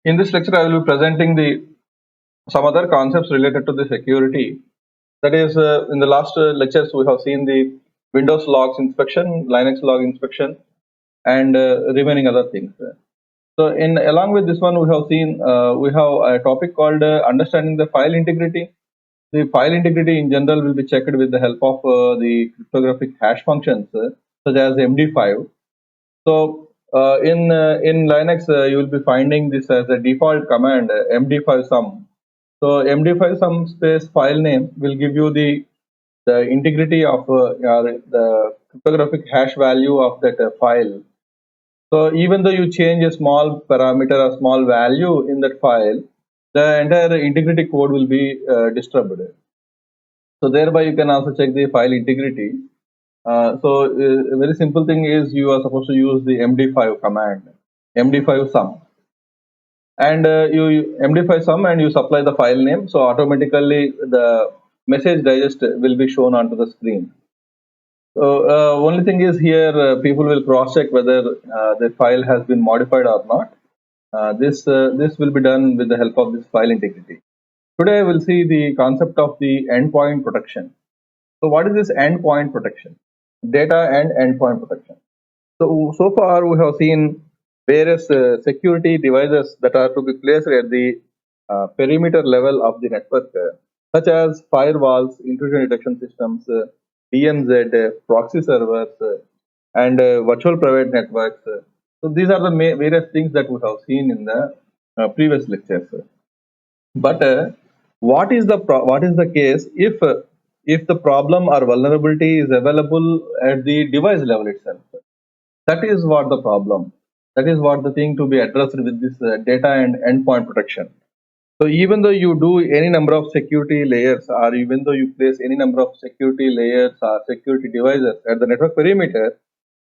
In this lecture, I will be presenting the some other concepts related to the security. That is, in the last lectures, we have seen the Windows logs inspection, Linux log inspection, and remaining other things. So, in along with this one, we have a topic called understanding the file integrity. The file integrity in general will be checked with the help of the cryptographic hash functions such as MD5. So in Linux, you will be finding this as a default command MD5 sum. So MD5 sum space file name will give you the integrity of the cryptographic hash value of that file. So even though you change a small parameter or small value in that file, the entire integrity code will be disturbed. So thereby you can also check the file integrity. A very simple thing is you are supposed to use the MD5 command, MD5 sum, and you MD5 sum and you supply the file name. So automatically the message digest will be shown onto the screen. So only thing is here people will cross check whether the file has been modified or not. This will be done with the help of this file integrity. Today we'll see the concept of the endpoint protection. So what is this endpoint protection? Data and endpoint protection. So far we have seen various security devices that are to be placed at the perimeter level of the network, such as firewalls, intrusion detection systems, DMZ, proxy servers, and virtual private networks. So these are the various things that we have seen in the previous lectures. But what is the case if the problem or vulnerability is available at the device level itself? That is what the problem. That is what the thing to be addressed with this data and endpoint protection. So even though you do any number of security layers, or even though you place any number of security layers or security devices at the network perimeter,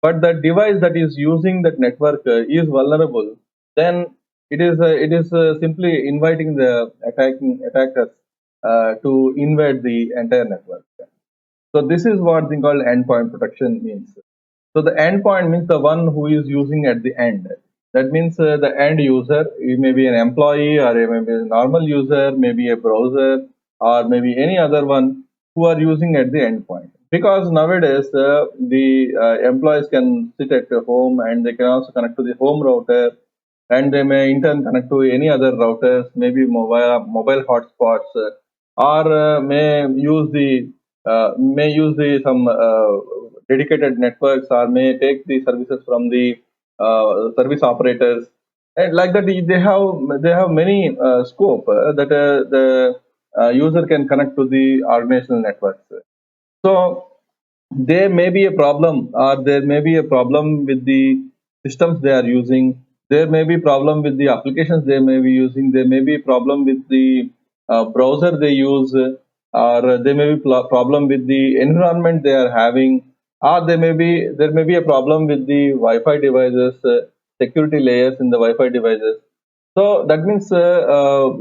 but the device that is using that network is vulnerable, then it is simply inviting the attackers to invade the entire network. So this is what thing called endpoint protection means. So the endpoint means the one who is using at the end. That means the end user, it may be an employee or it may be a normal user, maybe a browser or maybe any other one who are using at the endpoint. Because nowadays the employees can sit at home and they can also connect to the home router, and they may in turn connect to any other routers, maybe mobile hotspots, or may use the some dedicated networks, or may take the services from the service operators, and like that they have many scope that the user can connect to the organizational networks. So there may be a problem, or there may be a problem with the systems they are using. There may be problem with the applications they may be using. There may be problem with the browser they use, or there may be problem with the environment they are having, or there may be a problem with the Wi-Fi devices, security layers in the Wi-Fi devices. So that means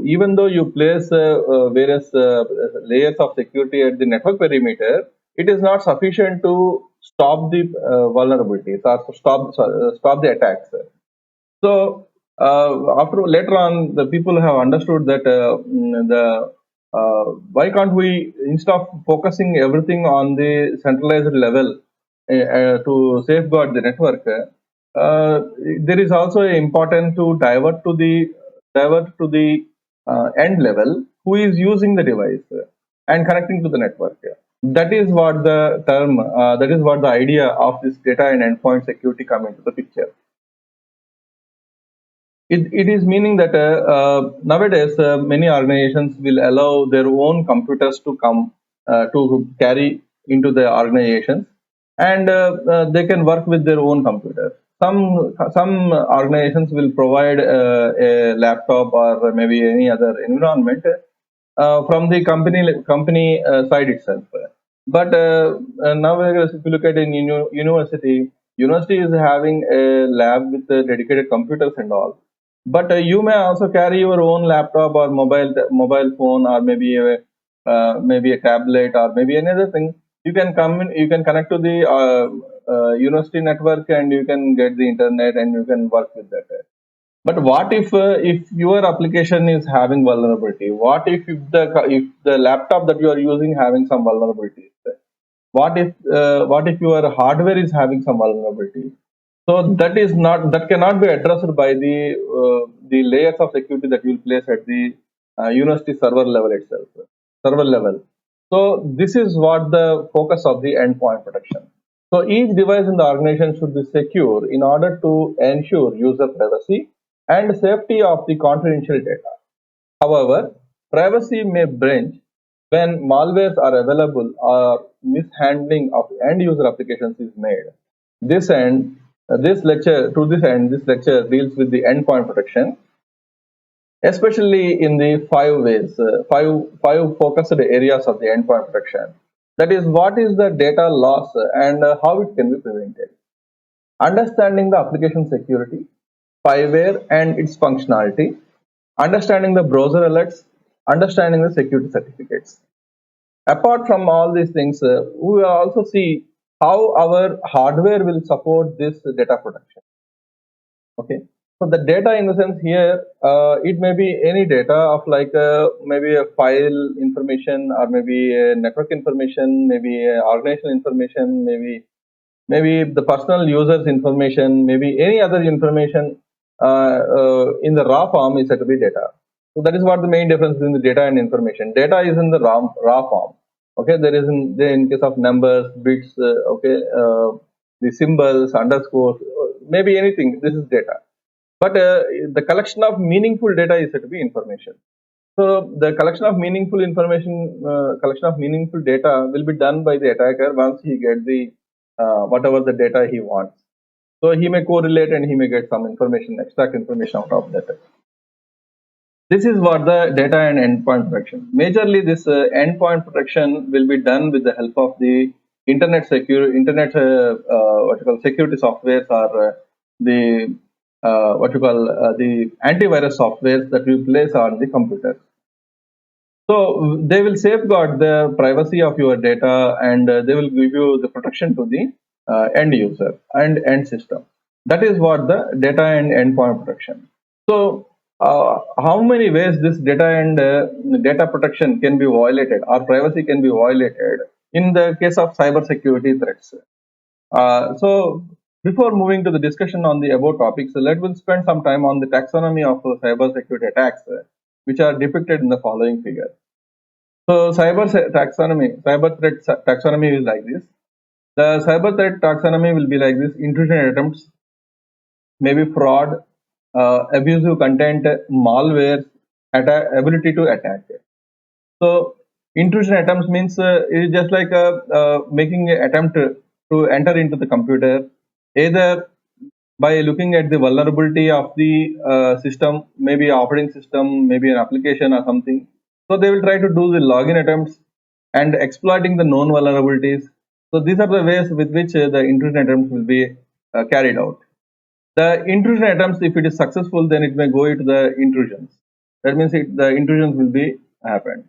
even though you place various layers of security at the network perimeter, it is not sufficient to stop the vulnerabilities or to stop the attacks. So after later on, the people have understood that the why can't we, instead of focusing everything on the centralized level to safeguard the network, there is also important to divert to the end level who is using the device and connecting to the network. That is what the term, that is what the idea of this data and endpoint security come into the picture. It is meaning that nowadays many organizations will allow their own computers to come to carry into the organizations, and they can work with their own computers. Some organizations will provide a laptop or maybe any other environment from the company side itself. But nowadays, if you look at in university is having a lab with dedicated computers and all. But you may also carry your own laptop or mobile phone, or maybe a tablet or maybe another thing. You can come in, you can connect to the university network, and you can get the internet and you can work with that. But what if your application is having vulnerability? If the laptop that you are using having some vulnerabilities? What if your hardware is having some vulnerability? So that cannot be addressed by the layers of security that you will place at the university server level itself, server level. So this is what the focus of the endpoint protection. So each device in the organization should be secure in order to ensure user privacy and safety of the confidential data. However, privacy may breach when malwares are available or mishandling of end user applications is made. This end, this lecture deals with the endpoint protection, especially in the five focused areas of the endpoint protection. That is, what is the data loss and how it can be prevented. Understanding the application security, spyware and its functionality, understanding the browser alerts, understanding the security certificates. Apart from all these things, we will also see how our hardware will support this data protection. Okay, so the data in the sense here, it may be any data of like maybe a file information or maybe a network information, maybe organizational information, maybe the personal users information, maybe any other information in the raw form is said to be data. So that is what the main difference between the data and information. Data is in the raw form. Okay, there is in case of numbers, bits, the symbols, underscores, maybe anything. This is data. But the collection of meaningful data is said to be information. So the collection of meaningful data will be done by the attacker once he gets the whatever the data he wants. So he may correlate and he may get some information, extract information out of that. This is what the data and endpoint protection. Majorly, this endpoint protection will be done with the help of the internet what you call security softwares or the the antivirus softwares that we place on the computer. So they will safeguard the privacy of your data and they will give you the protection to the end user and end system. That is what the data and endpoint protection. So how many ways this data and data protection can be violated or privacy can be violated in the case of cyber security threats? So before moving to the discussion on the above topics, let us spend some time on the taxonomy of cyber security attacks, which are depicted in the following figure. So cyber threat taxonomy is like this. The cyber threat taxonomy will be like this: intrusion attempts, maybe fraud, abusive content, malware, ability to attack. So intrusion attempts means it is just like making an attempt to enter into the computer, either by looking at the vulnerability of the system, maybe operating system, maybe an application or something. So they will try to do the login attempts and exploiting the known vulnerabilities. So these are the ways with which the intrusion attempts will be carried out. The intrusion attempts, if it is successful, then it may go into the intrusions. That means the intrusions will be happened.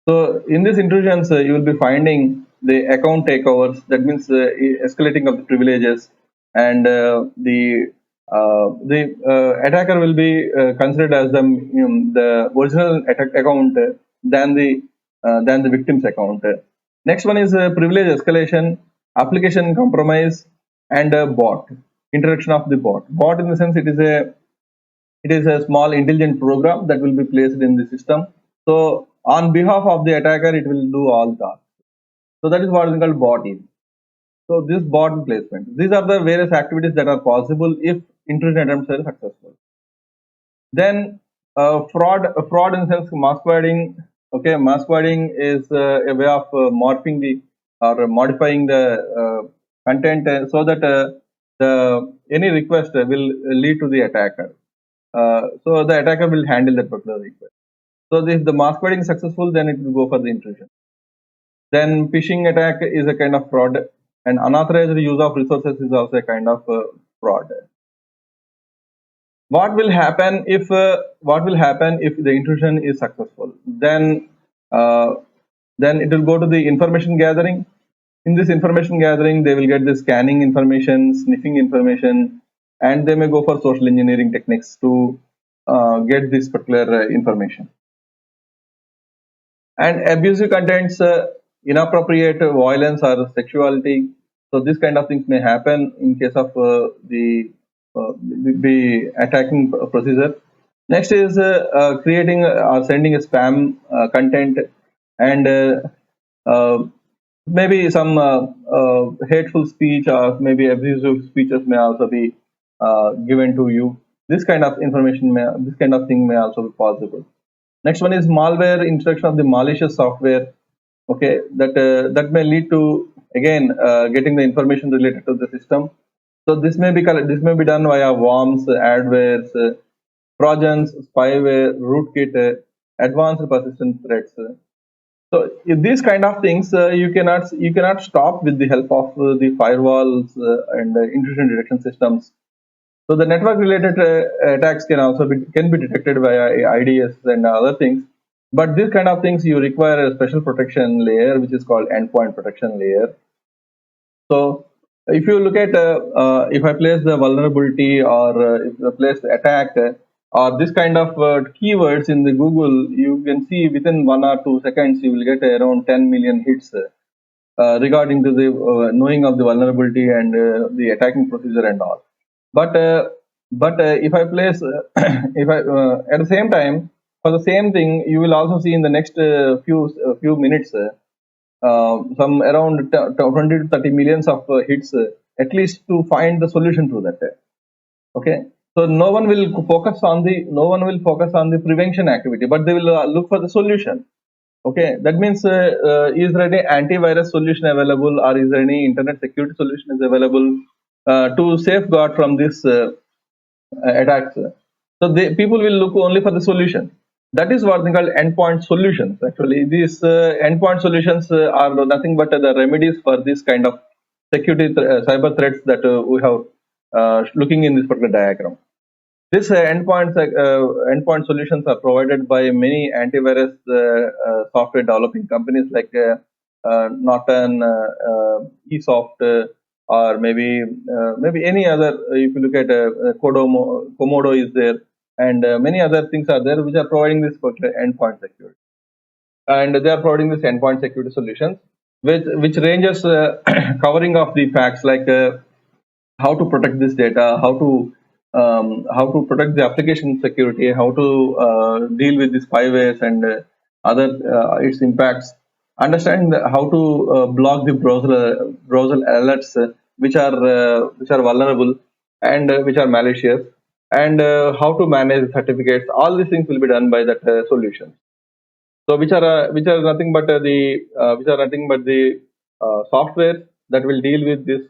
So in these intrusions, you will be finding the account takeovers. That means escalating of the privileges, and the attacker will be considered as the original account than the victim's account. Next one is privilege escalation, application compromise, and bot introduction of the bot. Bot in the sense it is a small intelligent program that will be placed in the system. So on behalf of the attacker, it will do all tasks. So that is what is called bot in. So this bot placement. These are the various activities that are possible if intrusion attempts are successful. Then fraud in the sense masquerading. Okay, masquerading is a way of morphing the or modifying the content so that the any request will lead to the attacker. So the attacker will handle that particular request. So if the masquerading is successful, then it will go for the intrusion. Then phishing attack is a kind of fraud, and unauthorized use of resources is also a kind of fraud. What will happen if the intrusion is successful? Then it will go to the information gathering. In this information gathering, they will get the scanning information, sniffing information, and they may go for social engineering techniques to get this particular information. And abusive contents, inappropriate violence or sexuality. So this kind of things may happen in case of the attacking procedure. Next is creating or sending a spam content, and maybe some hateful speech or maybe abusive speeches may also be given to you. This kind of information, this kind of thing may also be possible. Next one is malware, introduction of the malicious software. Okay, that may lead to again getting the information related to the system. So this may be done via worms, adwares, trojans, spyware, rootkit, advanced persistent threats. So these kind of things you cannot stop with the help of the firewalls and intrusion detection systems. So the network related attacks can be detected via IDS and other things. But these kind of things you require a special protection layer which is called endpoint protection layer. So if you look at if I place the vulnerability or if I place the attack or this kind of keywords in the Google, you can see within 1 or 2 seconds you will get around 10 million hits regarding to the knowing of the vulnerability and the attacking procedure and all. But if I place if I at the same time for the same thing, you will also see in the next few minutes some around 20 to 30 millions of hits at least to find the solution to that. Okay, so no one will focus on the prevention activity, but they will look for the solution. Okay, that means is there any antivirus solution available, or is there any internet security solution is available to safeguard from this attacks? So people will look only for the solution. That is what they call endpoint solutions. Actually, these endpoint solutions are nothing but the remedies for this kind of security cyber threats that we have looking in this particular diagram. This endpoint solutions are provided by many antivirus software developing companies like Norton, eSoft, or maybe any other. If you look at Komodo is there, and many other things are there which are providing this particular endpoint security, and they are providing this endpoint security solutions, which ranges covering of the facts like how to protect this data, how to protect the application security, how to deal with the spywares and other its impacts. Understand how to block the browser alerts which are vulnerable and which are malicious, and how to manage the certificates. All these things will be done by that solution. So which are nothing but the software that will deal with this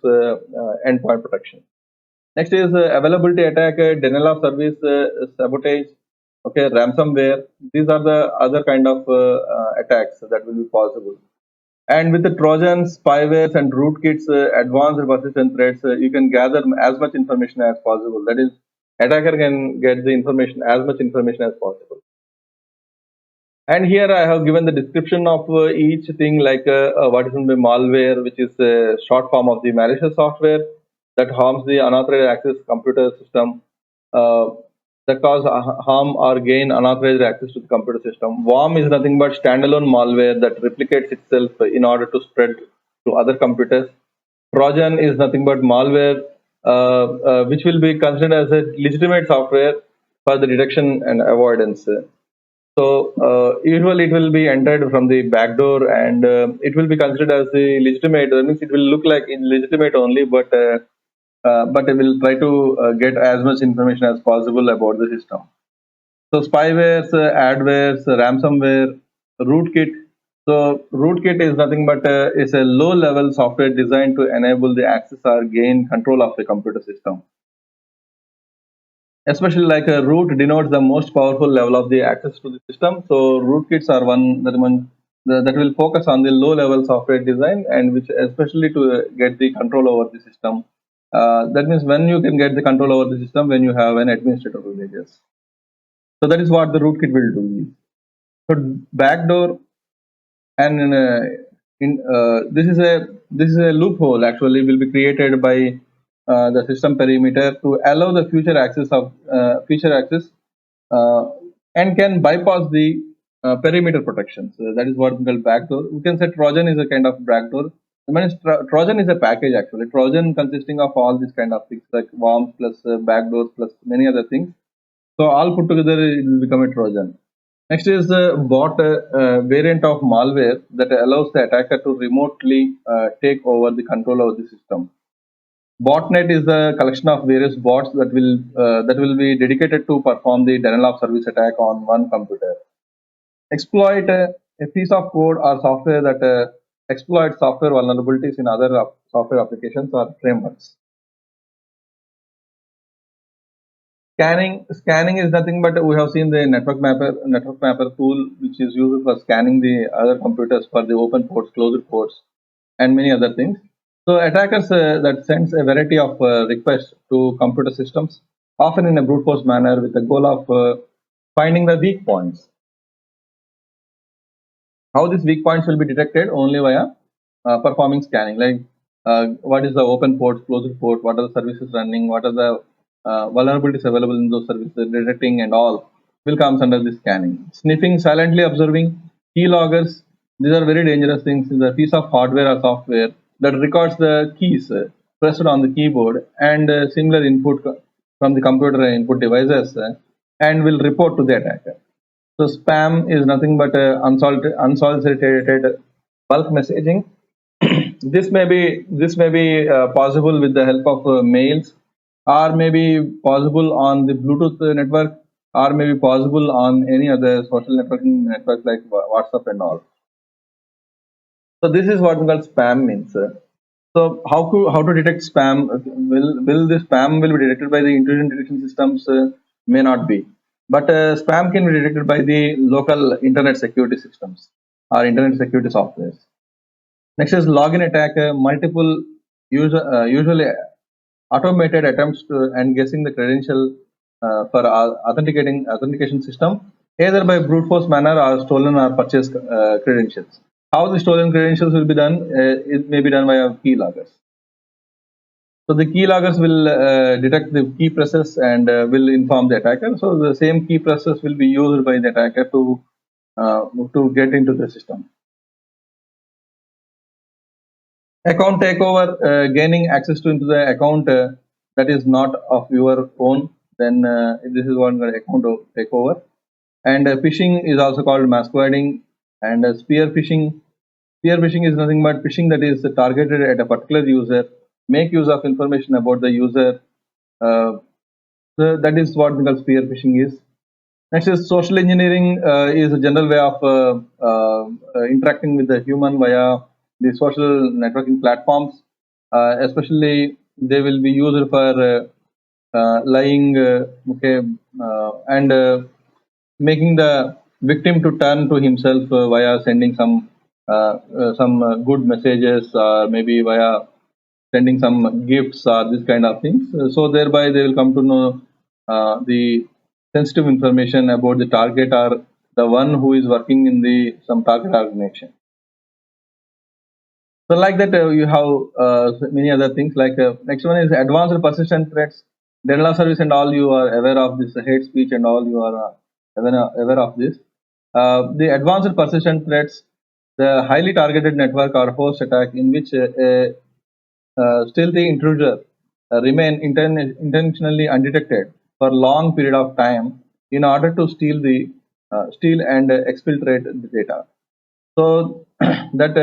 endpoint protection. Next is availability attack, denial of service, sabotage, okay, ransomware. These are the other kind of attacks that will be possible. And with the Trojans, spywares, and rootkits, advanced persistent threats, you can gather as much information as possible. That is, attacker can get the information, as much information as possible. And here I have given the description of each thing, like what is the malware, which is a short form of the malicious software that harms the unauthorized access computer system, uh, that cause harm or gain unauthorized access to the computer system. Worm is nothing but standalone malware that replicates itself in order to spread to other computers. Trojan is nothing but malware which will be considered as a legitimate software for the detection and avoidance. So usually it will be entered from the back door, and it will be considered as the legitimate. That means it will look like legitimate only, but it will try to get as much information as possible about the system. So spywares, adwares, ransomware, rootkit. So rootkit is nothing but is a low-level software designed to enable the access or gain control of the computer system. Especially like a root denotes the most powerful level of the access to the system. So rootkits are that will focus on the low level software design, and which especially to get the control over the system. That means when you can get the control over the system when you have an administrator privileges. So that is what the rootkit will do. So backdoor, and this is a loophole actually will be created by the system perimeter to allow the future access uh, and can bypass the perimeter protections. That is what we call backdoor. We can say Trojan is a kind of backdoor. I mean, Trojan is a package actually. Trojan consisting of all these kind of things like worms plus backdoors plus many other things. So all put together it will become a Trojan. Next is the bot variant of malware that allows the attacker to remotely take over the control of the system. Botnet is a collection of various bots that will be dedicated to perform the denial of service attack on one computer. Exploit a piece of code or software that exploits software vulnerabilities in other software applications or frameworks. Scanning is nothing but we have seen the network mapper tool which is used for scanning the other computers for the open ports, closed ports, and many other things. So attackers that sends a variety of requests to computer systems, often in a brute force manner, with the goal of finding the weak points. How these weak points will be detected? Only via performing scanning, like what is the open port, closed port, what are the services running, what are the vulnerabilities available in those services, detecting and all will comes under the scanning. Sniffing, silently observing, keyloggers. These are very dangerous things. Is a piece of hardware or software that records the keys pressed on the keyboard and similar input from the computer input devices and will report to the attacker. So spam is nothing but unsolicited bulk messaging. This may be possible with the help of mails, or maybe possible on the Bluetooth network, or maybe possible on any other social networking network like WhatsApp and all. So this is what we call spam means. So how to detect spam? Will the spam will be detected by the intrusion detection systems? May not be, but spam can be detected by the local internet security systems or internet security softwares. Next is login attack. Multiple usually automated attempts to and guessing the credential for authentication system, either by brute force manner or stolen or purchased credentials. How the stolen credentials will be done? It may be done via keyloggers. So the keyloggers will detect the key presses and will inform the attacker. So the same key presses will be used by the attacker to get into the system. Account takeover, gaining access to into the account that is not of your own. Then this is one account takeover. And phishing is also called masquerading. And spear phishing. Spear phishing is nothing but phishing that is targeted at a particular user, make use of information about the user. Uh, so that is what we call spear phishing is. Next is social engineering is a general way of interacting with the human via the social networking platforms. Especially, they will be used for lying, okay, and making the victim to turn to himself via sending some good messages, or maybe via sending some gifts or this kind of things. So thereby they will come to know the sensitive information about the target or the one who is working in the some target organization. So like that, you have many other things. Like next one is advanced persistent threats. Denial of service and all, you are aware of this hate speech and all, you are aware of this. The advanced persistent threats, the highly targeted network or host attack in which still the intruder remain intentionally undetected for long period of time in order to steal and exfiltrate the data. So that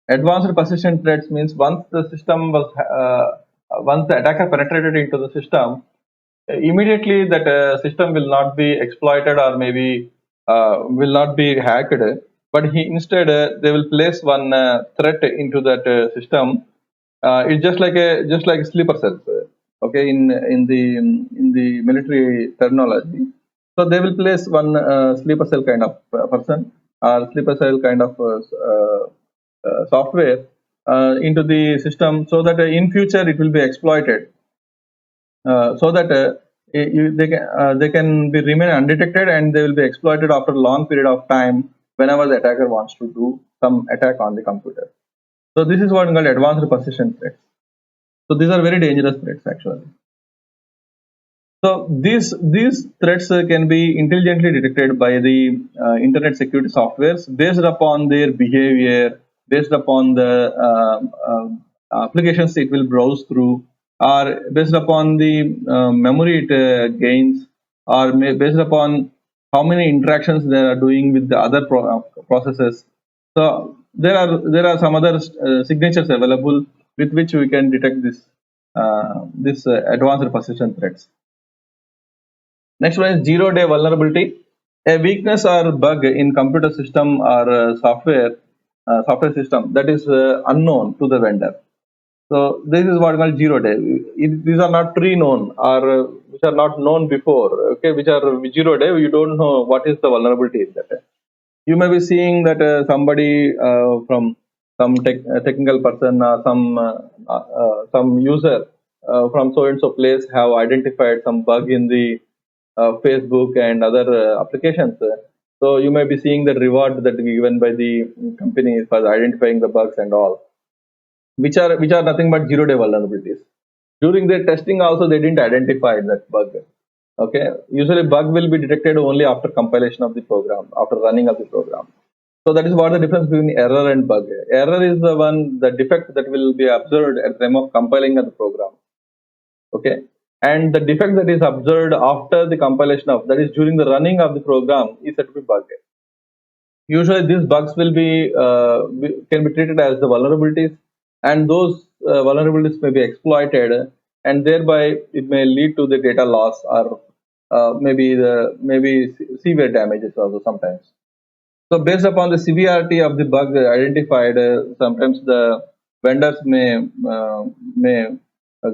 advanced persistent threats means once the attacker penetrated into the system, immediately that system will not be exploited or maybe will not be hacked, but instead they will place one threat into that system. It's just like sleeper cells, okay, in the military terminology. So they will place one sleeper cell kind of person or sleeper cell kind of software into the system, so that in future it will be exploited, so that they can be remain undetected and they will be exploited after a long period of time whenever the attacker wants to do some attack on the computer. So this is what is called advanced persistent threats. So these are very dangerous threats actually. So these threats can be intelligently detected by the internet security softwares based upon their behavior, based upon the applications it will browse through, or based upon the memory it gains, or based upon how many interactions they are doing with the other processes. So there are some other signatures available with which we can detect this advanced persistent threats. Next one is zero-day vulnerability. A weakness or bug in computer system or software system that is unknown to the vendor. So this is what is called zero day. These are not pre-known or which are not known before. Okay, which are zero day. You don't know what is the vulnerability in that. You may be seeing that somebody from some technical person or some user from so and so place have identified some bug in the Facebook and other applications. So you may be seeing the reward that given by the company for identifying the bugs and all, which are nothing but zero-day vulnerabilities. During their testing, also they didn't identify that bug. Okay, usually bug will be detected only after compilation of the program, after running of the program. So that is what the difference between error and bug. Error is the defect that will be observed at the time of compiling of the program. Okay, and the defect that is observed after the compilation of, that is during the running of the program, is said to be bug. Usually these bugs will can be treated as the vulnerabilities, and those vulnerabilities may be exploited, and thereby it may lead to the data loss or maybe severe damages also sometimes. So based upon the severity of the bug identified, sometimes the vendors may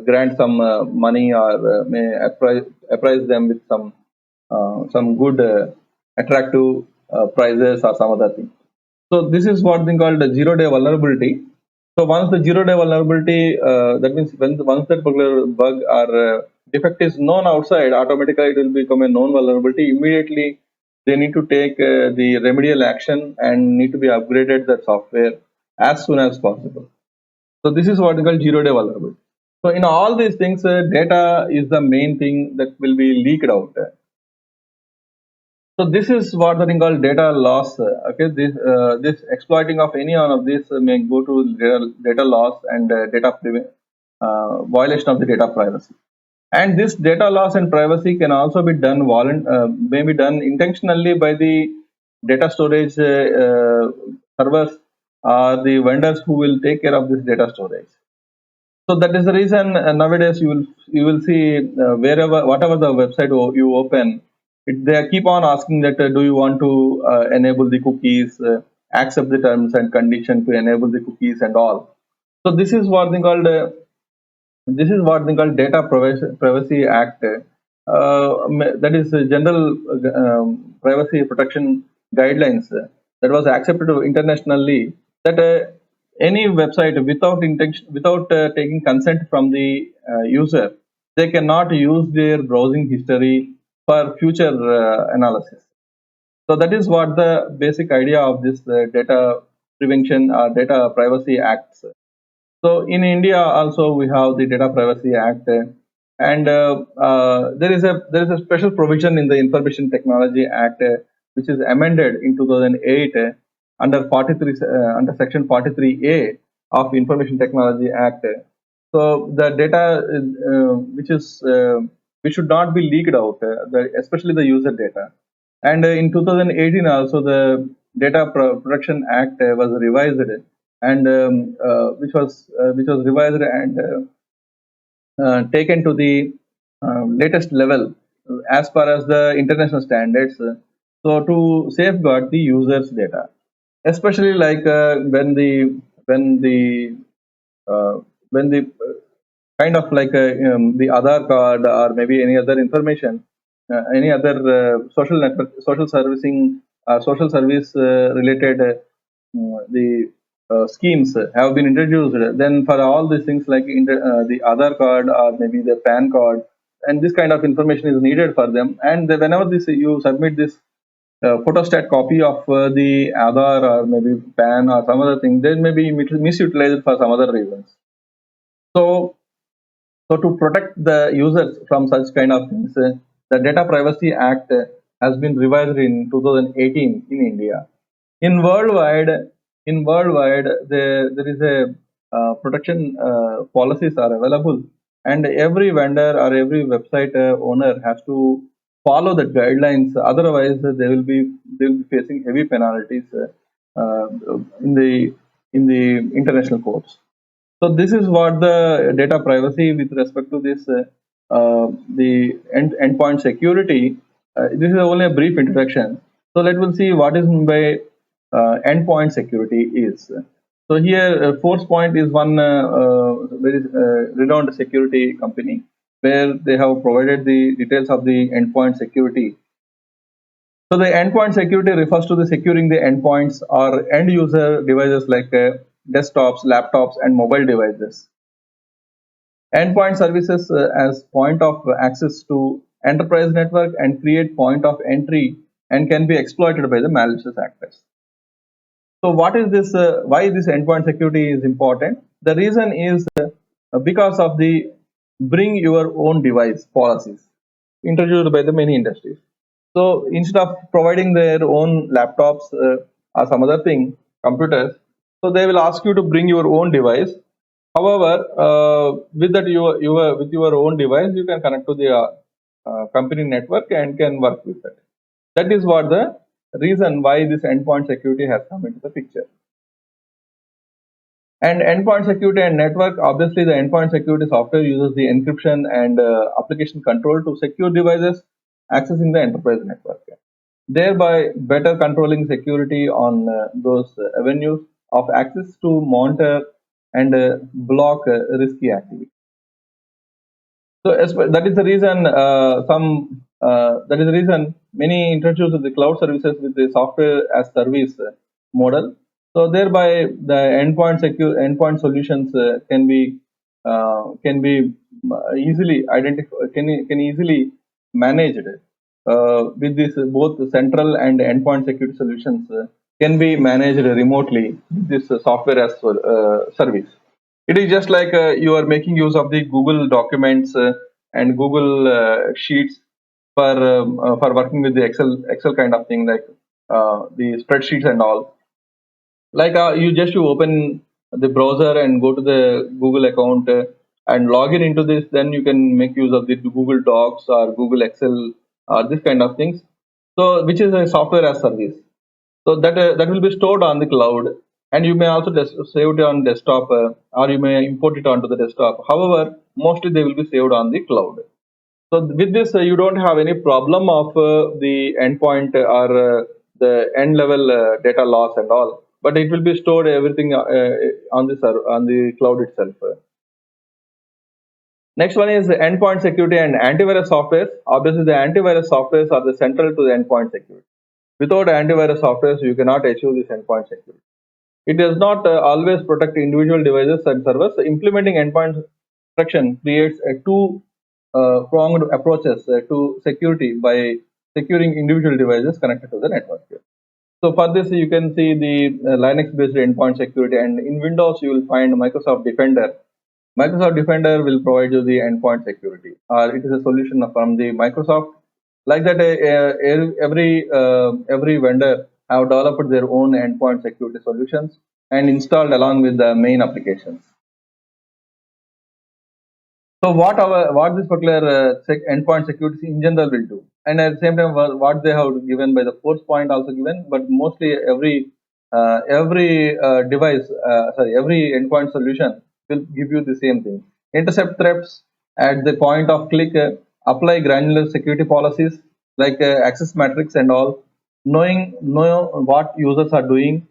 grant some money, or may apprise them with some good attractive prices or some other thing. So this is what thing called a zero-day vulnerability. So once the zero-day vulnerability, that means once that particular bug or defect is known outside, automatically it will become a known vulnerability. Immediately they need to take the remedial action and need to be upgraded the software as soon as possible. So this is what we call zero-day vulnerability. So in all these things, data is the main thing that will be leaked out. So this is what the thing called data loss. Okay, this exploiting of any one of these may go to data loss and violation of the data privacy. And this data loss and privacy can also be done may be done intentionally by the data storage servers or the vendors who will take care of this data storage. So that is the reason nowadays you will see wherever whatever the website you open, they keep on asking that do you want to enable the cookies, accept the terms and condition to enable the cookies and all. So this is what they call Data Privacy Act. That is general privacy protection guidelines that was accepted internationally. That any website without taking consent from the user, they cannot use their browsing history for future analysis. So that is what the basic idea of this data prevention or data privacy acts. So in India also we have the Data Privacy Act, and there is a special provision in the Information Technology Act which is amended in 2008 under 43 under Section 43A of Information Technology Act. So the data which should not be leaked out, especially the user data. And in 2018 also the Data Protection Act was revised, and which was revised and taken to the latest level as far as the international standards. So to safeguard the users' data, especially like when the uh, when the kind of like the Aadhaar card or maybe any other information, any other social network, social service related the schemes have been introduced. Then for all these things like the Aadhaar card or maybe the PAN card, and this kind of information is needed for them. And whenever this you submit this photostat copy of the Aadhaar or maybe PAN or some other thing, they may be misutilized for some other reasons. So So to protect the users from such kind of things, the Data Privacy Act has been revised in 2018 in India. In worldwide, there is a protection policies are available, and every vendor or every website owner has to follow the guidelines. Otherwise, they will be facing heavy penalties uh, in the international courts. So this is what the data privacy with respect to this the endpoint security. This is only a brief introduction. So let us see what is meant by endpoint security is. So here, Forcepoint is one very renowned security company where they have provided the details of the endpoint security. So the endpoint security refers to the securing the endpoints or end user devices like desktops, laptops, and mobile devices. Endpoint services as point of access to enterprise network and create point of entry and can be exploited by the malicious actors. So what is this? Why this endpoint security is important? The reason is because of the bring your own device policies introduced by the many industries. So instead of providing their own laptops or some other thing, computers, so they will ask you to bring your own device. However, with that with your own device, you can connect to the company network and can work with it. That is what the reason why this endpoint security has come into the picture. And endpoint security and network, obviously the endpoint security software uses the encryption and application control to secure devices accessing the enterprise network, thereby better controlling security on those avenues of access to monitor and block risky activity. So that is the reason that is the reason many introduce the cloud services with the software as service model. So thereby the endpoint solutions can be easily identified can easily managed with this both central and endpoint security solutions can be managed remotely with this software as service. It is just like you are making use of the Google documents and Google sheets for working with the Excel kind of thing, like the spreadsheets and all. Like you open the browser and go to the Google account and log in into this. Then you can make use of the Google Docs or Google Excel or this kind of things. So which is a software as service. So that will be stored on the cloud, and you may also save it on desktop, or you may import it onto the desktop. However, mostly they will be saved on the cloud. So with this, you don't have any problem of the endpoint or the end level data loss and all, but it will be stored everything on the on the cloud itself. Next one is endpoint security and antivirus software. Obviously, the antivirus softwares are the central to the endpoint security. Without antivirus softwares, you cannot achieve this endpoint security. It does not always protect individual devices and servers. Implementing endpoint protection creates a two-pronged approaches to security by securing individual devices connected to the network. So for this, you can see the Linux-based endpoint security, and in Windows, you will find Microsoft Defender. Microsoft Defender will provide you the endpoint security, or it is a solution from the Microsoft. Like that, every vendor have developed their own endpoint security solutions and installed along with the main applications. So what this particular endpoint security in general will do, and at the same time what they have given by the Forcepoint also given, but mostly every device, every endpoint solution will give you the same thing: intercept threats at the point of click, apply granular security policies like access matrix and all, know what users are doing,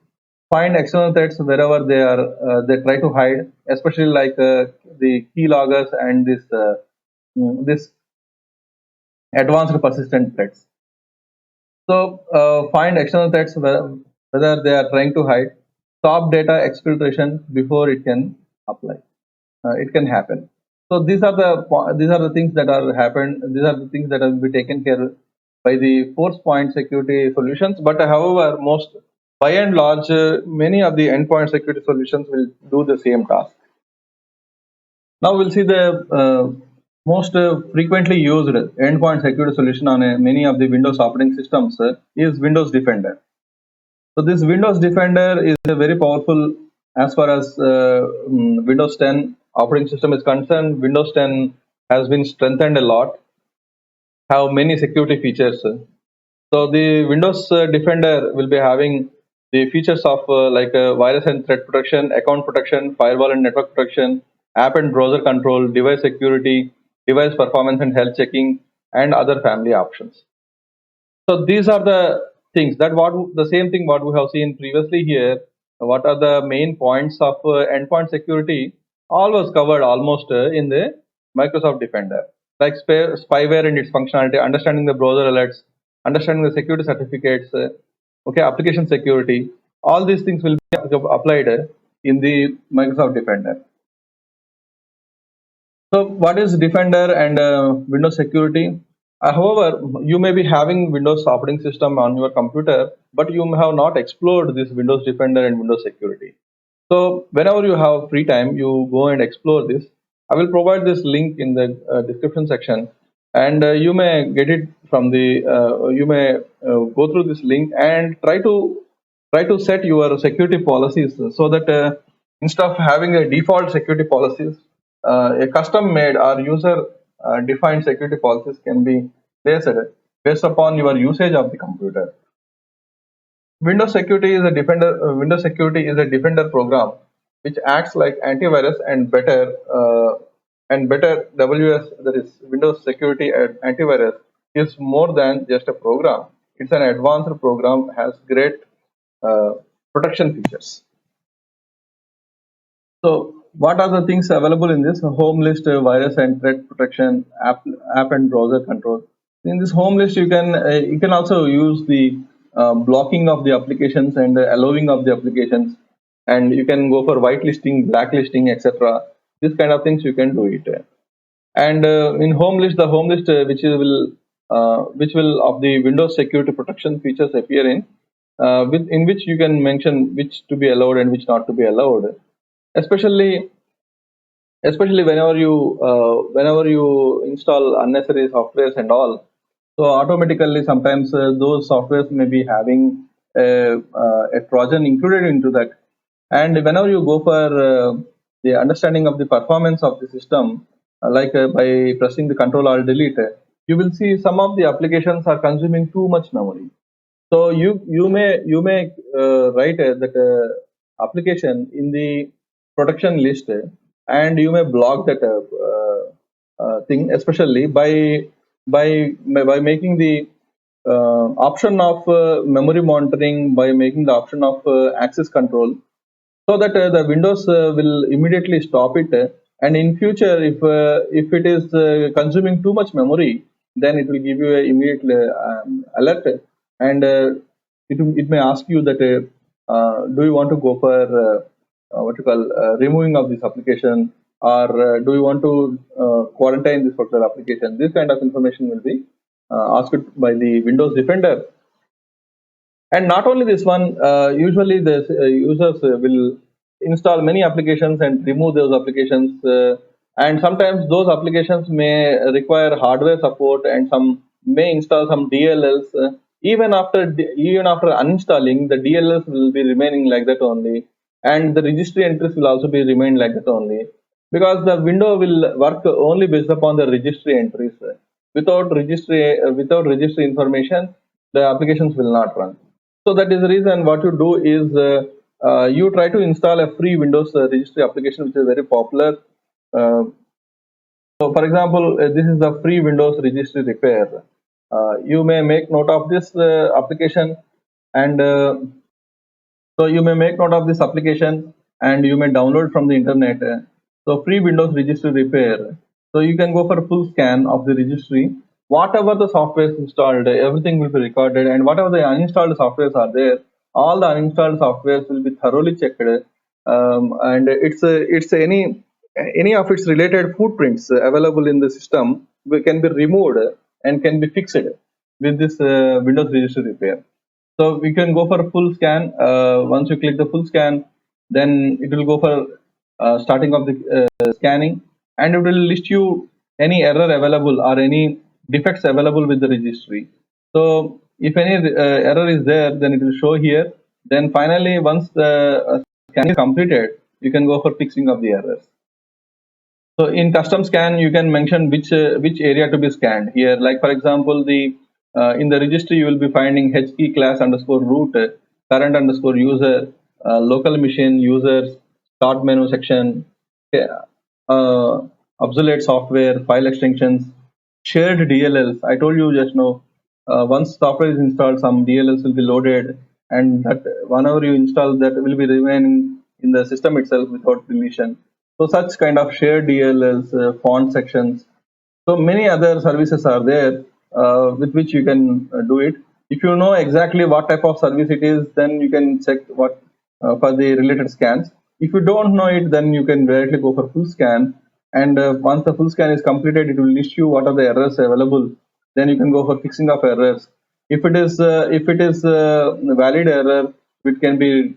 find external threats wherever they try to hide, especially like the keyloggers and this advanced persistent threats. So find external threats whether they are trying to hide, stop data exfiltration before it can apply. It can happen. So these are the things that are happened. These are the things that will be taken care by the Forcepoint security solutions. But however, by and large, many of the endpoint security solutions will do the same task. Now we'll see the most frequently used endpoint security solution on many of the Windows operating systems is Windows Defender. So this Windows Defender is very powerful as far as Windows 10 operating system is concerned. Windows 10 has been strengthened a lot, have many security features. So the Windows Defender will be having the features of virus and threat protection, account protection, firewall and network protection, app and browser control, device security, device performance and health checking, and other family options. So these are the things that what the same thing what we have seen previously here. What are the main points of endpoint security? All was covered almost in the Microsoft Defender, like spyware and its functionality, understanding the browser alerts, understanding the security certificates, okay, application security. All these things will be applied in the Microsoft Defender. So what is Defender and Windows security? However, you may be having Windows operating system on your computer, but you may have not explored this Windows Defender and Windows security. So whenever you have free time, you go and explore this. I will provide this link in the description section, and you may get it from the. You may go through this link and try to set your security policies so that instead of having a default security policies, a custom made or user defined security policies can be placed based upon your usage of the computer. Windows Security is a defender program which acts like antivirus and better WS, that is Windows Security and Antivirus, is more than just a program. It's an advanced program, has great uh, protection features. So, what are the things available in this home list? Virus and threat protection, app and browser control. In this home list, you can also use the blocking of the applications and allowing of the applications, and you can go for whitelisting, blacklisting, etc. This kind of things you can do it. And in home list, the home list which will of the Windows security protection features appear in which you can mention which to be allowed and which not to be allowed, especially especially whenever you install unnecessary softwares and all. So automatically sometimes those softwares may be having a trojan included into that, and whenever you go for the understanding of the performance of the system, by pressing the control alt delete, you will see some of the applications are consuming too much memory. So you may write that application in the protection list, and you may block that thing, especially by making the option of memory monitoring, by making the option of access control, so that the Windows will immediately stop it. And in future, if it is consuming too much memory, then it will give you a immediate alert, and it may ask you that do you want to go for what you call removing of this application, or do you want to quarantine this particular application. This kind of information will be asked by the Windows Defender. And not only this one, usually the users will install many applications and remove those applications. And sometimes those applications may require hardware support, and some may install some DLLs. Even after uninstalling, the DLLs will be remaining like that only, and the registry entries will also be remain like that only, because the window will work only based upon the registry entries. Without registry information, the applications will not run. So that is the reason what you do is you try to install a free Windows registry application which is very popular. Uh, so, for example, this is the free Windows registry repair. You may make note of this application, and so you may make note of this application and you may download from the internet. So free Windows registry repair. So you can go for a full scan of the registry. Whatever the software is installed, everything will be recorded, and whatever the uninstalled softwares are there, all the uninstalled softwares will be thoroughly checked, and it's any of its related footprints available in the system can be removed and can be fixed with this Windows registry repair. So we can go for a full scan. Once you click the full scan, then it will go for starting of the scanning. and it will list you any error available or any defects available with the registry. So if any error is there, then it will show here. Then finally, once the scan is completed, you can go for fixing of the errors. So in custom scan, you can mention which area to be scanned here. Like for example, the in the registry you will be finding H key class underscore root, current underscore user, local machine users, start menu section, uh, obsolete software, file extensions, shared DLLs. I told you just now. Once software is installed, some DLLs will be loaded, and that whenever you install, that will be remaining in the system itself without deletion. So such kind of shared DLLs, font sections. So many other services are there with which you can do it. If you know exactly what type of service it is, then you can check what for the related scans. If you don't know it, then you can directly go for full scan. And once the full scan is completed, it will list you what are the errors available. Then you can go for fixing of errors. If it is valid error, it can be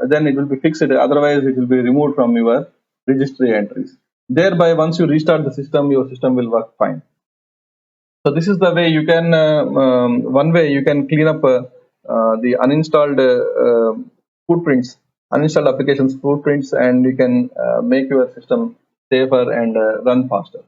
then it will be fixed. Otherwise, it will be removed from your registry entries. Thereby, once you restart the system, your system will work fine. So this is the way you can one way you can clean up the uninstalled footprints, uninstalled applications footprints, and you can make your system safer and run faster.